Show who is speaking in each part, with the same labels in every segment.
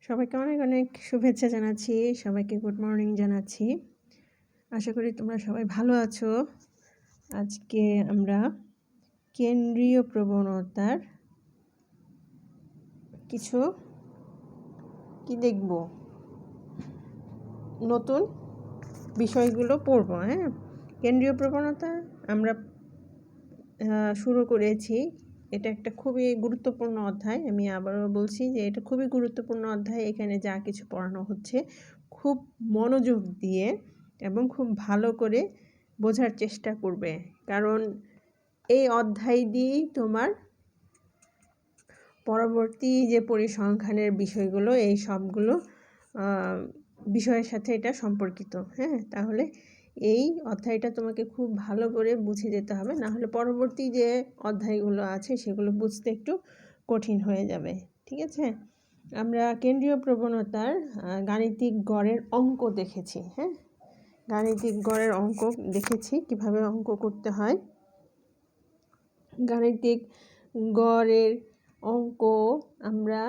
Speaker 1: সবাইকে অনেক অনেক শুভেচ্ছা জানাচ্ছি। সবাইকে গুড মর্নিং জানাচ্ছি। আশা করি তোমরা সবাই ভালো আছো। আজকে আমরা কেন্দ্রীয় প্রবণতার কিছু কি দেখব, নতুন বিষয়গুলো পড়ব। কেন্দ্রীয় প্রবণতা আমরা শুরু করেছি। এটা একটা খুবই গুরুত্বপূর্ণ অধ্যায়। আমি আবারও বলছি যে এটা খুবই গুরুত্বপূর্ণ অধ্যায়। এখানে যা কিছু পড়ানো হচ্ছে খুব মনোযোগ দিয়ে এবং খুব ভালো করে বোঝার চেষ্টা করবে, কারণ এই অধ্যায় দিয়েই তোমার পরবর্তী যে পরিসংখ্যানের বিষয়গুলো, এই সবগুলো বিষয়ের সাথে এটা সম্পর্কিত। তাহলে এই অধ্যায়টা তোমাকে খুব ভালো করে বুঝে যেতে হবে, না হলে পরবর্তী যে অধ্যায়গুলো আছে সেগুলো বুঝতে একটু কঠিন হয়ে যাবে। ঠিক আছে, আমরা কেন্দ্রীয় প্রবণতার গাণিতিক গড়ের অঙ্ক দেখেছি। গাণিতিক গড়ের অঙ্ক দেখেছি, কিভাবে অঙ্ক করতে হয়। গাণিতিক গড়ের অঙ্ক আমরা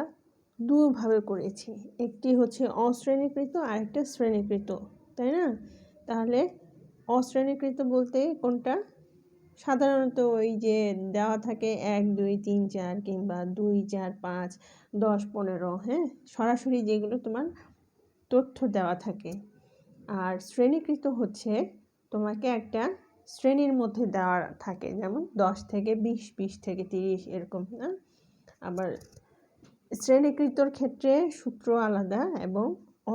Speaker 1: দুভাবে করেছি, একটি হচ্ছে অশ্রেণীকৃত আর একটা শ্রেণীকৃত, তাই না? তাহলে অশ্রেণীকৃত বলতে কোনটা? সাধারণত ওই যে দেওয়া থাকে 1 2 3 4 কিংবা 2 4 5 10 15, সরাসরি যেগুলো তোমার তথ্য দেওয়া থাকে। আর শ্রেণীকৃত হচ্ছে তোমাকে একটা শ্রেণীর মধ্যে দেওয়া থাকে, যেমন 10 থেকে 20, 20 থেকে 30 এরকম না। আবার শ্রেণীকৃতর ক্ষেত্রে সূত্র আলাদা এবং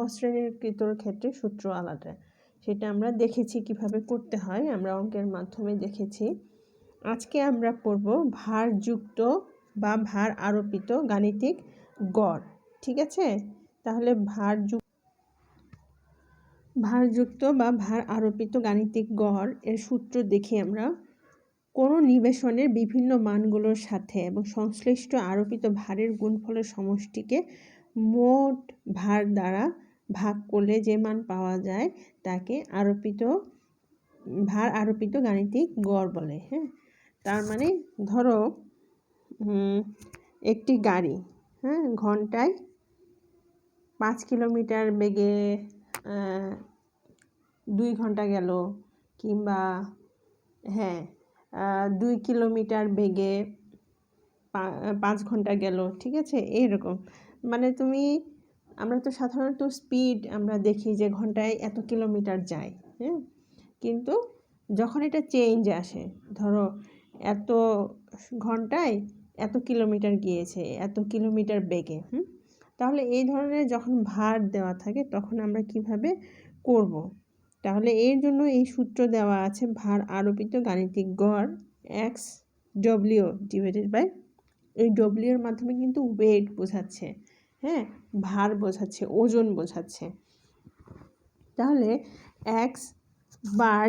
Speaker 1: অশ্রেণীকৃতর ক্ষেত্রে সূত্র আলাদা। সেটা আমরা দেখেছি কিভাবে করতে হয়, আমরা অঙ্কের মাধ্যমে দেখেছি। আজকে আমরা পড়ব ভারযুক্ত বা ভার আরোপিত গাণিতিক গড়। ঠিক আছে, তাহলে ভারযুক্ত বা ভার আরোপিত গাণিতিক গড় এর সূত্র দেখি আমরা। কোনো নিবেশনের বিভিন্ন মানগুলোর সাথে এবং সংশ্লিষ্ট আরোপিত ভারের গুণফলের সমষ্টিকে মোট ভার দ্বারা ভাগ করলে যে মান পাওয়া যায় তাকে ভার আরোপিত গাণিতিক গড় বলে। তার মানে ধরো একটি গাড়ি ঘন্টায় 5 কিলোমিটার বেগে 2 ঘন্টা গেল, কিংবা 2 কিলোমিটার বেগে 5 ঘন্টা গেল। ঠিক আছে, এইরকম মানে আমরা তো সাধারণত স্পিড আমরা দেখি যে ঘন্টায় এত কিলোমিটার যায়, কিন্তু যখন এটা চেঞ্জ আসে, ধরো এত ঘন্টায় এত কিলোমিটার গিয়েছে, এত কিলোমিটার বেগে, তাহলে এই ধরনের যখন ভার দেওয়া থাকে তখন আমরা কিভাবে করব? তাহলে এর জন্য এই সূত্র দেওয়া আছে, ভার আরোপিত গাণিতিক গড় XW ডিভাইডেড বাই এই W এর মাধ্যমে কিন্তু ওয়েট বোঝাচ্ছে, ভার বোঝাচ্ছে, ওজন বোঝাচ্ছে। তাহলে X bar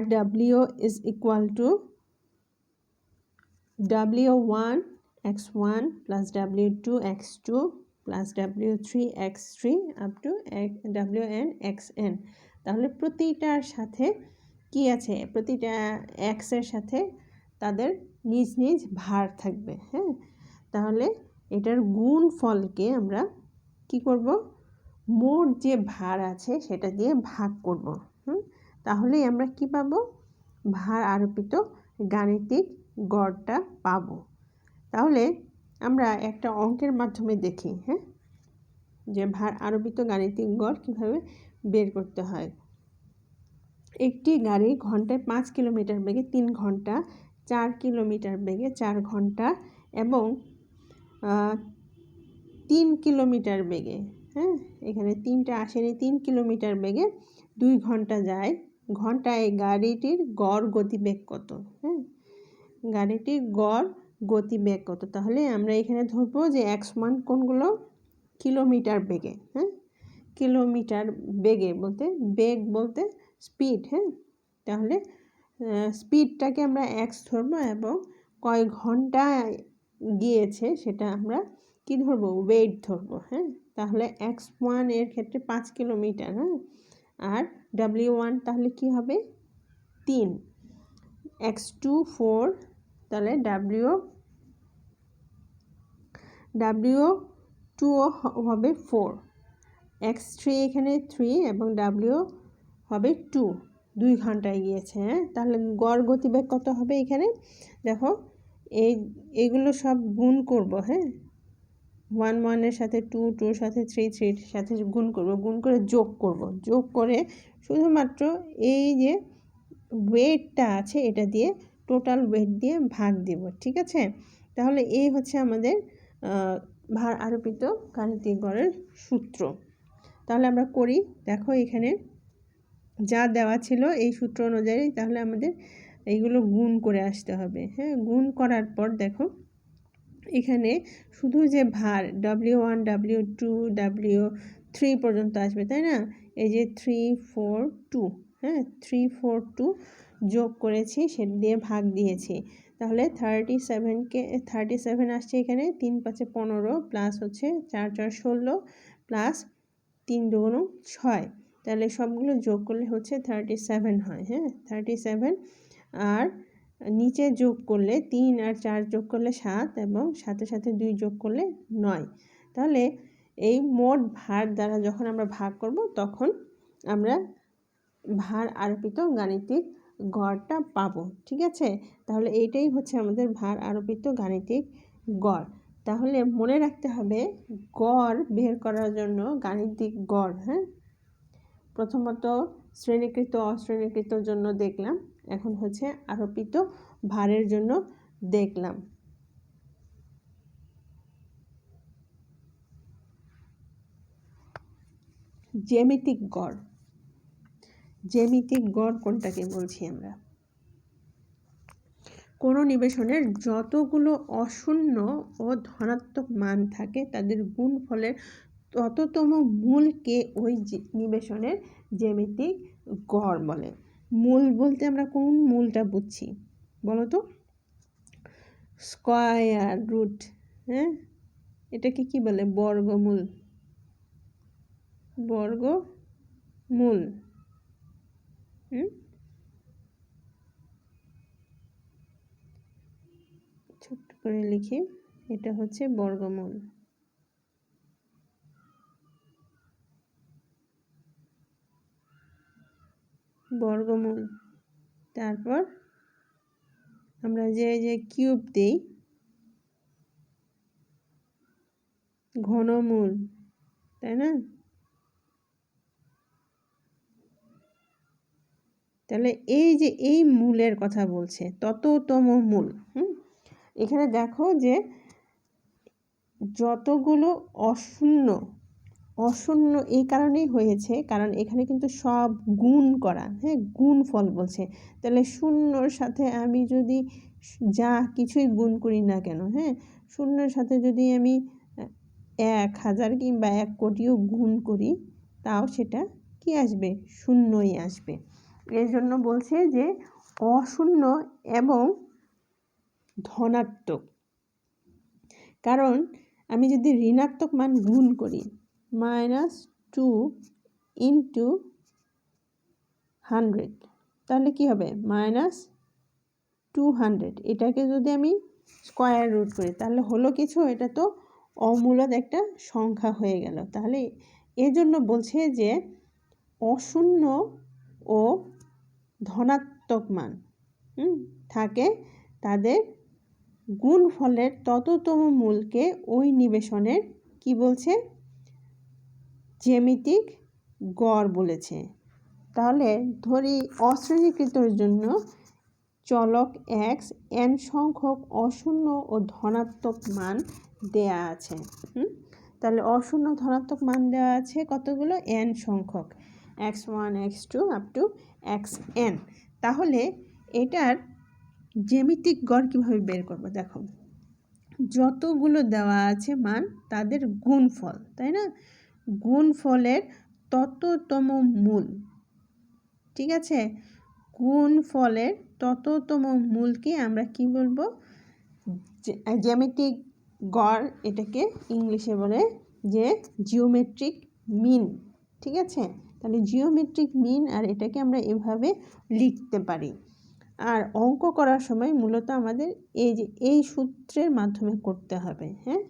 Speaker 1: W is equal to W1 X1 plus W2 X2 plus W3 X3 up to WN XN। তাহলে প্রতিটার সাথে কি আছে? প্রতিটা X এর সাথে তাদের নিজ নিজ ভার থাকবে। তাহলে এটার গুণফলকে আমরা কি করব? মোট যে ভার আছে সেটা দিয়ে ভাগ করব। তাহলেই আমরা কি পাবো? ভার আরোপিত গাণিতিক গড়টা পাবো। তাহলে আমরা একটা অঙ্কের মাধ্যমে দেখি যে ভার আরোপিত গাণিতিক গড় কিভাবে বের করতে হয়। একটি গাড়ি ঘন্টায় 5 কিলোমিটার বেগে 3 ঘন্টা, 4 কিলোমিটার বেগে 4 ঘন্টা এবং 3 কিলোমিটার বেগে, এখানে 3টা আসেনি, 3 কিলোমিটার বেগে 2 ঘন্টা যায়। ঘন্টায় গাড়িটির গড় গতিবেগ কত? গাড়িটির গড় গতিবেগ কত? তাহলে আমরা এখানে ধরবো যে x1 কোনগুলো? কিলোমিটার বেগে। কিলোমিটার বেগে বলতে, বেগ বলতে স্পিড। তাহলে স্পিডটাকে আমরা x ধরবো এবং কয় ঘন্টা গিয়েছে সেটা আমরা কি ধরবো? ওয়েট ধরবো। তাহলে x1 এর ক্ষেত্রে 5 কিলোমিটার, আর W1 তাহলে কি হবে? 3, x2 4, তাহলে W2 হবে 4। x3 এখানে 3 এবং w হবে 2 ঘন্টায় গিয়েছে। হ্যাঁ, তাহলে গড় গতিবেগ কত হবে এখানে? দেখো এইগুলো সব গুণ করব। হ্যাঁ, 1 1 এর সাথে 2 2 এর সাথে 3 3 এর সাথে গুণ করব, গুণ করে যোগ করে শুধুমাত্র এই যে ওয়েটটা আছে এটা দিয়ে টোটাল ওয়েট দিয়ে ভাগ দিব। ঠিক আছে, তাহলে এই হচ্ছে আমাদের ভার আরোপিত গাণিতিক গড়ের সূত্র। তাহলে আমরা করি। দেখো এখানে যা দেওয়া ছিল এই সূত্র অনুযায়ী তাহলে আমাদের এইগুলো গুণ করে আসতে হবে। হ্যাঁ, গুণ করার পর দেখো এখানে শুধু যে ভার W1 W2 W3 পর্যন্ত আসবে, তাই না? এই যে 3 4 2, হ্যাঁ 3 4 2 যোগ করেছি, সেটা দিয়ে ভাগ দিয়েছি। তাহলে 37 আসছে এখানে। 3 5 15 প্লাস হচ্ছে 4 4 16 প্লাস 3 2 6। তাহলে সবগুলো যোগ করলে হচ্ছে 37 হয়। হ্যাঁ, 37 আর নিচে যোগ করলে 3 আর 4 যোগ করলে 7 এবং সাথে সাথে 2 যোগ করলে 9। তাহলে এই মোট ভার দ্বারা যখন আমরা ভাগ করব তখন আমরা ভার আরোপিত গাণিতিক গড়টা পাবো। ঠিক আছে, তাহলে এইটাই হচ্ছে আমাদের ভার আরোপিত গাণিতিক গড়। তাহলে মনে রাখতে হবে গড় বের করার জন্য গাণিতিক গড়, হ্যাঁ, প্রথমত শ্রেণীকৃত অশ্রেণীকৃতর জন্য দেখলাম, এখন হচ্ছে আরোপিত ভারের জন্য দেখলাম। জ্যামিতিক গড়, জ্যামিতিক গড় কোনটাকে বলছি আমরা? কোনো নিবেশনের যতগুলো অশূন্য ও ধনাত্মক মান থাকে তাদের গুণফলের তততম মূলকে ওই নিবেশনের জ্যামিতিক গড় বলে। মূল বলতে আমরা কোন মূলটা বুঝছি বলো তো? Square root. হ্যাঁ, এটাকে কি বলে? বর্গমূল, বর্গমূল। ছোট্ট করে লিখি, এটা হচ্ছে বর্গমূল। বর্গমূল। তারপর আমরা যে কিউব দেই, ঘনমূল, তাই না? তাহলে এই মূলের কথা বলছে, তততম মূল। এখানে দেখো যে যতগুলো অশূন্য এই কারণেই হয়েছে কারণ এখানে কিন্তু সব গুণ করা। হ্যাঁ, গুণফল বলছে। তাহলে শূন্যর সাথে আমি যদি যা কিছুই গুণ করি না কেন, হ্যাঁ, শূন্যের সাথে যদি আমি 1000 কিংবা 1 কোটিও গুণ করি তাও সেটা কি আসবে? শূন্যই আসবে। এর জন্য বলছে যে অশূন্য এবং ধনাত্মক। কারণ আমি যদি ঋণাত্মক মান গুণ করি, -2 × 100, তাহলে কি হবে? -200। এটাকে যদি আমি স্কয়ার রুট করি তাহলে হলো কিছু, এটা তো অমূলদ একটা সংখ্যা হয়ে গেল। তাহলে এজন্য বলছে যে অশূন্য ও ধনাত্মক মান থাকে তাদের গুণফলের তততম মূলকে ওই নিবেশনের কি বলছে? জ্যামিতিক গড় বলেছে। তাহলে ধরি অশ্রেণীকৃতর জন্য চলক x n সংখ্যক অশূন্য ও ধনাত্মক মান দেয়া আছে। তাহলে অশূন্য ধনাত্মক মান দেওয়া আছে কতগুলো? n সংখ্যক, x1 x2 up to xn। তাহলে এটার জ্যামিতিক গড় কিভাবে বের করব? দেখো যতগুলো দেওয়া আছে মান তাদের গুণফল, তাই না? গুণফলের তততম মূল। ঠিক আছে, গুণফলের তততম মূলকে আমরা কি বলবো? জ্যামিতিক গড়। এটাকে ইংলিশে বলে যে জিওমেট্রিক মিন। ঠিক আছে, তাহলে জিওমেট্রিক মিন, আর এটাকে আমরা এভাবে লিখতে পারি। আর অঙ্ক করার সময় মূলত আমাদের এই সূত্রের মাধ্যমে করতে হবে। হ্যাঁ,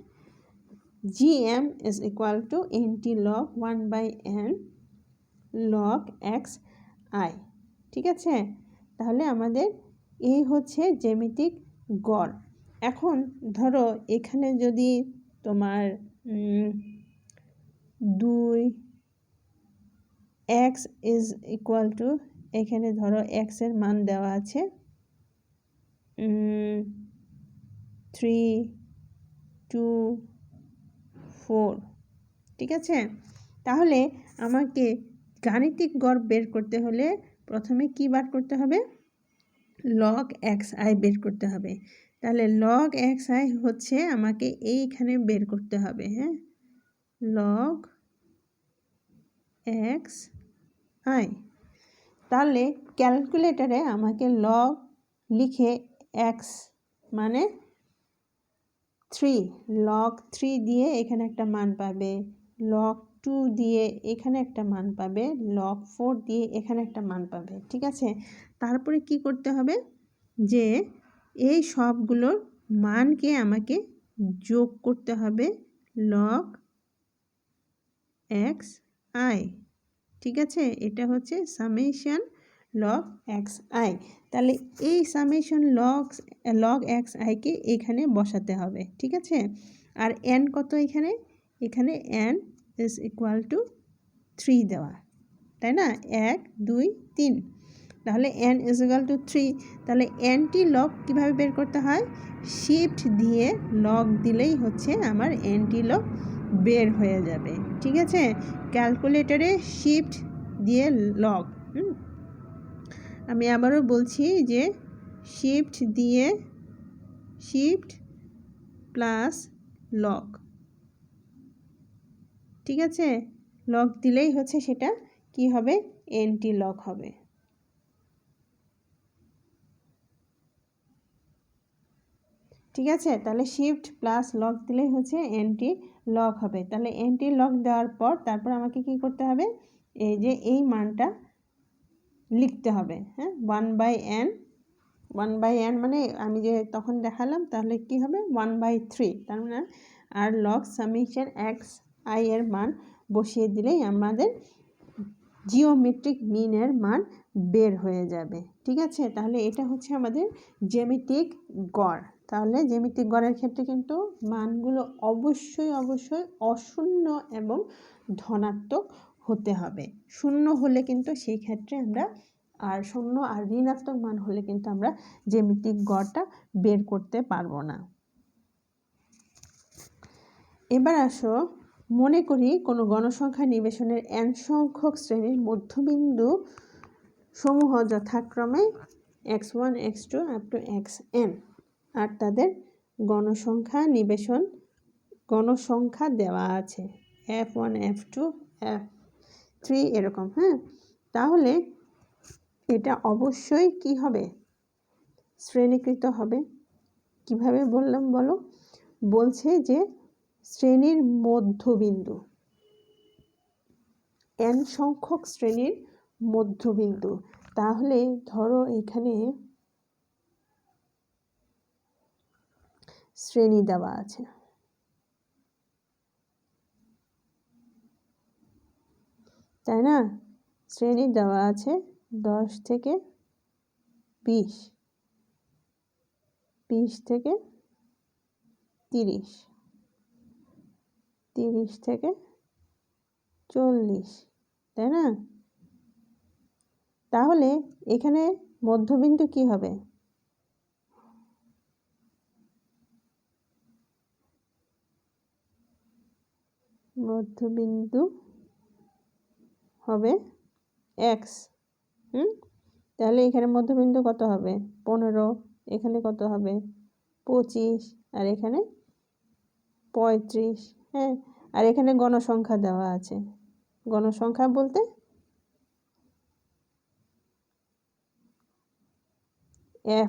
Speaker 1: gm is equal to nt log 1/n log x i। ঠিক আছে, তাহলে আমাদের এই হচ্ছে জ্যামিতিক গড়। এখন ধরো এখানে যদি তোমার 2x ইজ ইকুয়াল টু, এখানে ধরো x এর মান দেওয়া আছে 3 2 4। ঠিক আছে, তাহলে আমাকে গাণিতিক গড় বের করতে হলে প্রথমে কি বার করতে হবে? log xi বের করতে হবে। তাহলে log xi হচ্ছে আমাকে এইখানে বের করতে হবে। হ্যাঁ, log xi। তাহলে ক্যালকুলেটরে আমাকে log লিখে x মানে 3, log 3 দিয়ে এখানে একটা মান পাবে, log 2 দিয়ে এখানে একটা মান পাবে, log 4 দিয়ে এখানে একটা মান পাবে। ঠিক আছে, তারপরে কি করতে হবে যে এই সবগুলোর মানকে আমাকে যোগ করতে হবে log xi। ঠিক আছে, এটা হচ্ছে সামেশন log xi। তাহলে এই সামেশন log xi কে এখানে বসাতে হবে। ঠিক আছে, আর n কত? এখানে n ইজ ইকুয়াল টু 3 দেওয়া, তাই না? 1 2 3, তাহলে n ইজ ইকুয়াল টু 3। তাহলে nটি লগ কীভাবে বের করতে হয়? শিফট দিয়ে লগ দিলেই হচ্ছে আমার nটি লগ বের হয়ে যাবে। ঠিক আছে, ক্যালকুলেটরে শিফট দিয়ে লগ, আমি আবারও বলছি যে শিফট প্লাস লগ। ঠিক আছে, লগ দিলেই হচ্ছে সেটা কি হবে? এনটি লগ হবে। ঠিক আছে, তাহলে শিফট প্লাস লগ দিলেই হচ্ছে এনটি লগ হবে। তাহলে এনটি লগ দেওয়ার পর তারপর আমাকে কি করতে হবে? এই যে এই মানটা লিখতে হবে। হ্যাঁ, 1/n, 1/n মানে আমি যে তখন দেখালাম, তাহলে কি হবে 1/3, তার মানে আর লগ সামেশন xi এর মান বসিয়ে দিলেই আমাদের জিওমেট্রিক মিনের মান বের হয়ে যাবে। ঠিক আছে, তাহলে এটা হচ্ছে আমাদের জ্যামিতিক গড়। তাহলে জ্যামিতিক গড়ের ক্ষেত্রে কিন্তু মানগুলো অবশ্যই অশূন্য এবং ধনাত্মক হতে হবে। শূন্য হলে কিন্তু সেই ক্ষেত্রে আমরা, আর শূন্য আর ঋণাত্মক মান হলে কিন্তু আমরা জ্যামিতিক গড়টা বের করতে পারবো না। এবার আসো, মনে করি কোনো গণসংখ্যা নিবেশনের n সংখ্যক শ্রেণীর মধ্যবিন্দু সমূহ যথাক্রমে x1 x2 up to xn, আর তাদের গণসংখ্যা দেওয়া আছে f1 f2 f3 এরকম। হ্যাঁ, তাহলে এটা অবশ্যই কি হবে? শ্রেণীকৃত হবে। কিভাবে বললাম বলো? বলছে যে শ্রেণীর মধ্যবিন্দু, n সংখ্যক শ্রেণীর মধ্যবিন্দু। তাহলে ধরো এখানে শ্রেণী দেওয়া আছে, তাই না? শ্রেণী দেওয়া আছে 10 থেকে 20, 20 থেকে 30, 30 থেকে 40, তাই না? তাহলে এখানে মধ্যবিন্দু কি হবে? মধ্যবিন্দু হবে x। তাহলে এখানে মধ্যবিন্দু কত হবে? 15, এখানে কত হবে? 25, আর এখানে 35। হ্যাঁ, আর এখানে গণসংখ্যা দেওয়া আছে। গণসংখ্যা বলতে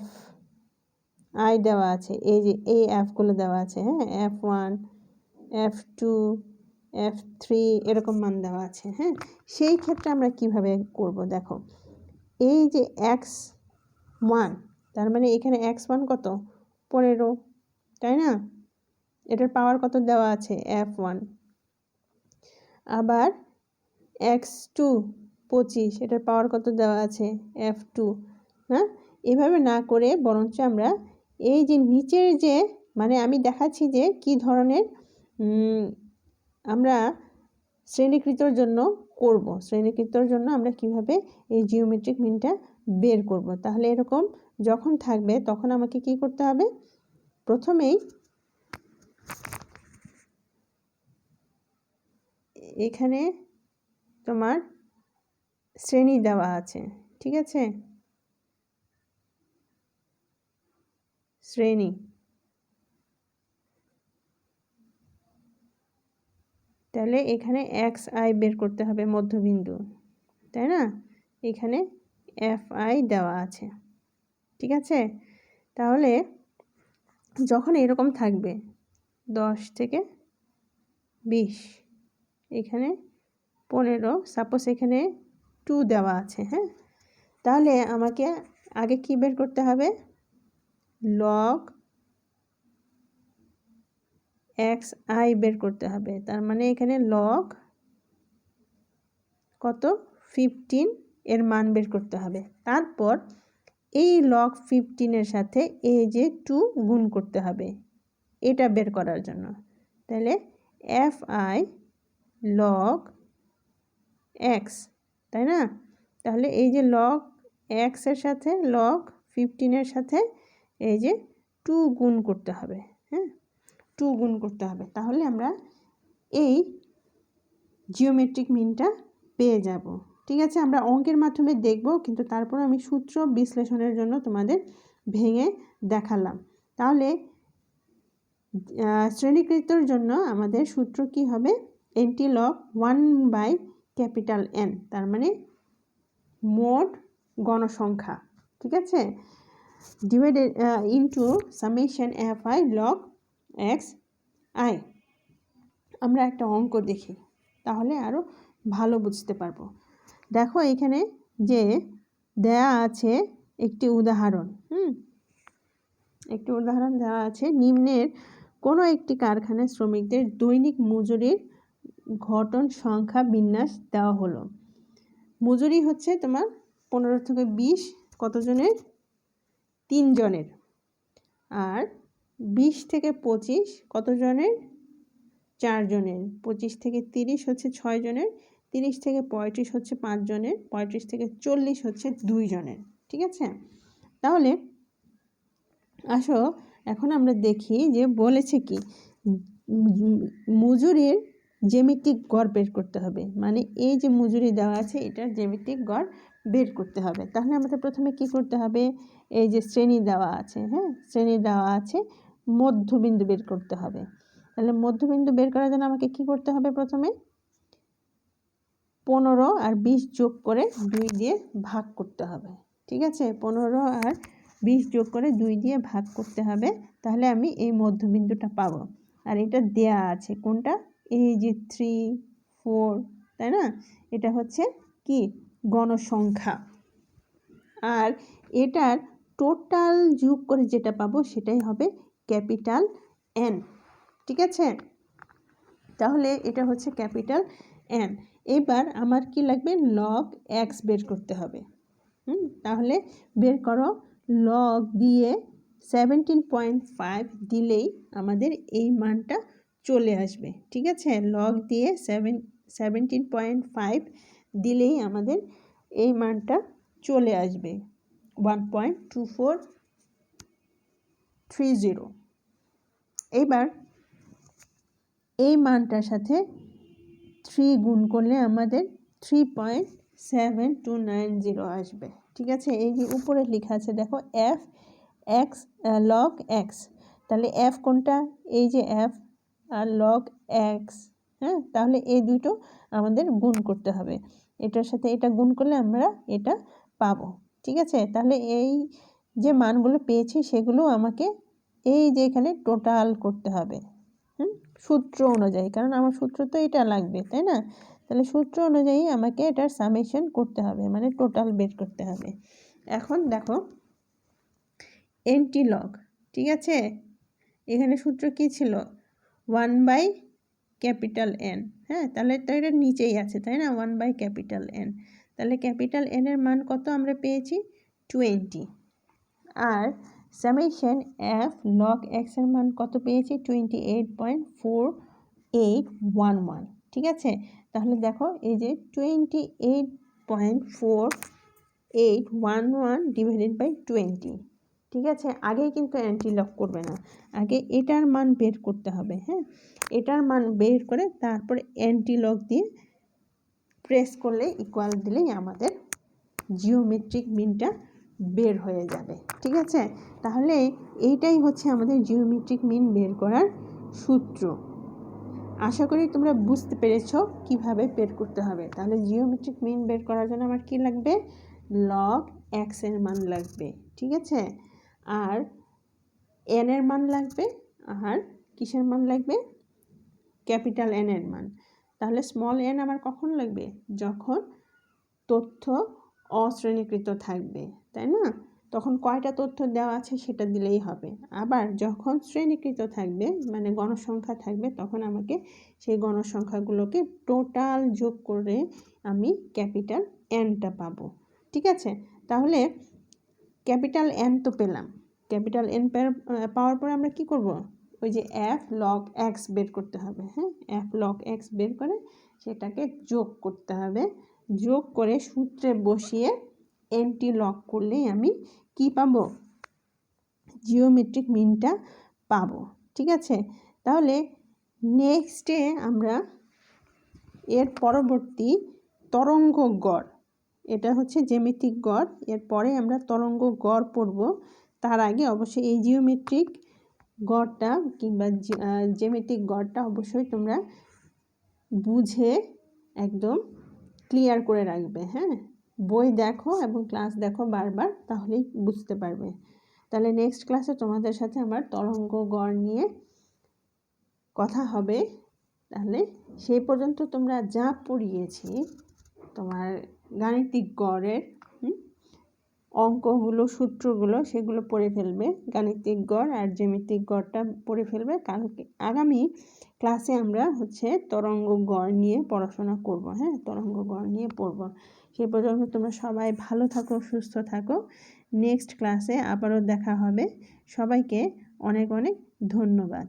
Speaker 1: f i দেওয়া আছে, এই যে এই অ্যাপগুলো দেওয়া আছে। হ্যাঁ, f1 f2 f3 এরকম মান দেওয়া আছে। হ্যাঁ, সেই ক্ষেত্রে আমরা কিভাবে করব? দেখো, এই যে x1, তার মানে এখানে x1 কত? 15, তাই না? এটার পাওয়ার কত দেওয়া আছে f1, আবার x2 25, এটার পাওয়ার কত দেওয়া আছে f2। হ্যাঁ, এভাবে না করে বরঞ্চ আমরা এই যে নিচের যে মানে আমি দেখাচ্ছি যে কি ধরনের আমরা শ্রেণীকৃতর জন্য করব, শ্রেণীকৃতর জন্য আমরা কিভাবে এই জিওমেট্রিক মিনটা বের করব। তাহলে এরকম যখন থাকবে তখন আমাকে কি করতে হবে, প্রথমেই এখানে তোমার শ্রেণী দেওয়া আছে, ঠিক আছে, শ্রেণী, তাহলে এখানে এক্স আই বের করতে হবে মধ্যবিন্দু, তাই না, এখানে এফ আই দেওয়া আছে, ঠিক আছে। তাহলে যখন এরকম থাকবে 10 থেকে 20, এখানে 15, সাপোজ এখানে 2 দেওয়া আছে, হ্যাঁ, তাহলে আমাকে আগে কি বের করতে হবে, লগ এক্স আই বের করতে হবে। তার মানে এখানে লগ কত 15 এর মান বের করতে হবে। তারপর এই লগ 15 সাথে এই যে 2 গুণ করতে হবে এটা বের করার জন্য। তাহলে এফ আই লগ এক্স, তাই না, তাহলে এই যে লগ এক্স এর সাথে লগ 15 সাথে এই যে 2 গুণ করতে হবে, হ্যাঁ, 2 গুণ করতে হবে। তাহলে আমরা এই জিওমেট্রিক মিনটা পেয়ে যাব, ঠিক আছে। আমরা অঙ্কের মাধ্যমে দেখব, কিন্তু তারপর আমি সূত্র বিশ্লেষণের জন্য তোমাদের ভেঙে দেখালাম। তাহলে শ্রেণীকৃতর জন্য আমাদের সূত্র কি হবে, এনটি লগ 1/N, তার মানে মোট গণসংখ্যা, ঠিক আছে, divided into summation F I log x I. আমরা একটা অঙ্ক দেখি, তাহলে আরও ভালো বুঝতে পারবো। দেখো এখানে যে দেয়া আছে একটি উদাহরণ, একটি উদাহরণ দেওয়া আছে, নিম্নের কোনো একটি কারখানায় শ্রমিকদের দৈনিক মজুরির ঘটন সংখ্যা বিন্যাস দেওয়া হলো। মজুরি হচ্ছে তোমার 15 থেকে 20 কতজনের, 3 জনের, আর 20 থেকে 25 কতজনের, 4 জনের, 25 থেকে 30 হচ্ছে 6 জনের, 30 থেকে 35 হচ্ছে 5 জনের, 35 থেকে 40 হচ্ছে 2 জনের, ঠিক আছে। তাহলে আসো এখন আমরা দেখি যে বলেছে কি, মজুরির জ্যামিতিক গড় বের করতে হবে, মানে এই যে মজুরি দেওয়া আছে এটার জ্যামিতিক গড় বের করতে হবে। তাহলে আমাদের প্রথমে কি করতে হবে, এই যে শ্রেণী দেওয়া আছে, হ্যাঁ, শ্রেণী দেওয়া আছে, মধ্যবিন্দু বের করতে হবে। তাহলে মধ্যবিন্দু বের করার জন্য আমাকে কি করতে হবে, প্রথমে 15 আর 20 যোগ করে 2 দিয়ে ভাগ করতে হবে, ঠিক আছে, 15 আর 20 যোগ করে 2 দিয়ে ভাগ করতে হবে। তাহলে আমি এই মধ্যবিন্দুটা পাবো। আর এটা দেয়া আছে কোনটা, এই যে 3, 4, তাই না, এটা হচ্ছে কি গণসংখ্যা। আর এটার টোটাল যোগ করে যেটা পাবো সেটাই হবে ক্যাপিটাল এন, ঠিক আছে। তাহলে এটা হচ্ছে ক্যাপিটাল এন। এবার আমার কি লাগবে, লগ এক্স বের করতে হবে। তাহলে বের করো, লগ দিয়ে 17.5 দিলেই আমাদের এই মানটা চলে আসবে, ঠিক আছে, লগ দিয়ে 17.5 দিলেই আমাদের এই মানটা চলে আসবে 1.2430। এবার এই মানটার সাথে 3 গুণ করলে আমাদের 3.7290 আসবে, ঠিক আছে। এই যে উপরে লেখা আছে দেখো এফ এক্স লগ এক্স, তাহলে এফ কোনটা, এই যে এফ আর লগ এক্স, হ্যাঁ, তাহলে এই দুটো আমাদের গুণ করতে হবে, এটার সাথে এটা গুণ করলে আমরা এটা পাবো, ঠিক আছে। তাহলে এই যে মানগুলো পেয়েছি সেগুলো আমাকে এই যে এখানে টোটাল করতে হবে, সূত্র অনুযায়ী, কারণ আমার সূত্র তো এটা লাগবে, তাই না। তাহলে সূত্র অনুযায়ী আমাকে এটার সামেশন করতে হবে, মানে টোটাল বের করতে হবে। এখন দেখো এনটি লগ, ঠিক আছে, এখানে সূত্র কি ছিল, 1/N, হ্যাঁ, তাহলে তো এটা নিচেই আছে, তাই না? 1/N, তাহলে ক্যাপিটাল N এর মান কত আমরা পেয়েছি? 20। আর সামেশন f log x এর মান কত পেয়েছি? 28.4811। ঠিক আছে, তাহলে দেখো এই যে 28.4811 ডিভাইডেড বাই 20। ঠিক আছে, আগেই কিন্তু অ্যান্টি লগ করবে না, আগে এটার মান বের করতে হবে। হ্যাঁ, এটার মান বের করে তারপরে অ্যান্টি লগ দিয়ে প্রেস করলে ইকুয়াল দিলেই আমাদের জিওমেট্রিক মিনটা বের হয়ে যাবে। ঠিক আছে, তাহলে এইটাই হচ্ছে আমাদের জিওমেট্রিক মিন বের করার সূত্র। আশা করি তোমরা বুঝতে পেরেছো কিভাবে বের করতে হবে। তাহলে জিওমেট্রিক মিন বের করার জন্য আমার কি লাগবে? লগ এক্স এর মান লাগবে। ঠিক আছে, আর এন এর মান লাগবে, আর কিসের মান লাগবে? ক্যাপিটাল এন এর মান। তাহলে স্মল এন আমার কখন লাগবে? যখন তথ্য অশ্রেণীকৃত থাকবে, তাই না? তখন কয়টা তথ্য দেওয়া আছে সেটা দিলেই হবে। আবার যখন শ্রেণীকৃত থাকবে, মানে গণসংখ্যা থাকবে, তখন আমাকে সেই গণসংখ্যাগুলোকে টোটাল যোগ করে আমি ক্যাপিটাল এনটা পাবো। ঠিক আছে, তাহলে ক্যাপিটাল এন তো পেলাম। ক্যাপিটাল এন পাওয়ার পরে আমরা কি করব? ওই যে f log x বের করতে হবে। হ্যাঁ, f log x বের করে সেটাকে যোগ করতে হবে। যোগ করে সূত্রে বসিয়ে এনটি লগ করলেই আমি কি পাবো? জিওমেট্রিক মিনটা পাবো। ঠিক আছে, তাহলে নেক্সটে আমরা এর পরবর্তী তরঙ্গ গড়, এটা হচ্ছে জ্যামিতিক গড়, এরপরে আমরা তরঙ্গ গড় পড়ব। তার আগে অবশ্যই এই জিওমেট্রিক গড়টা কিংবা জ্যামিতিক গড়টা অবশ্যই তোমরা বুঝে একদম ক্লিয়ার করে রাখবে। হ্যাঁ, বই দেখো এবং ক্লাস দেখো বারবার, তাহলেই বুঝতে পারবে। তাহলে নেক্সট ক্লাসে তোমাদের সাথে আমার তরঙ্গ গড় নিয়ে কথা হবে। তাহলে সেই পর্যন্ত তোমরা যা পড়িয়েছি, তোমার গাণিতিক গড়ের অঙ্কগুলো, সূত্রগুলো, সেগুলো পড়ে ফেলবে। গাণিতিক গড় আর জ্যামিতিক গড়টা পড়ে ফেলবে। কালকে আগামী ক্লাসে আমরা হচ্ছে তরঙ্গ গড় নিয়ে পড়াশোনা করব। হ্যাঁ, তরঙ্গ গড় নিয়ে পড়ব। সেই পর্যন্ত তোমরা সবাই ভালো থাকো, সুস্থ থাকো। নেক্সট ক্লাসে আবারও দেখা হবে। সবাইকে অনেক অনেক ধন্যবাদ।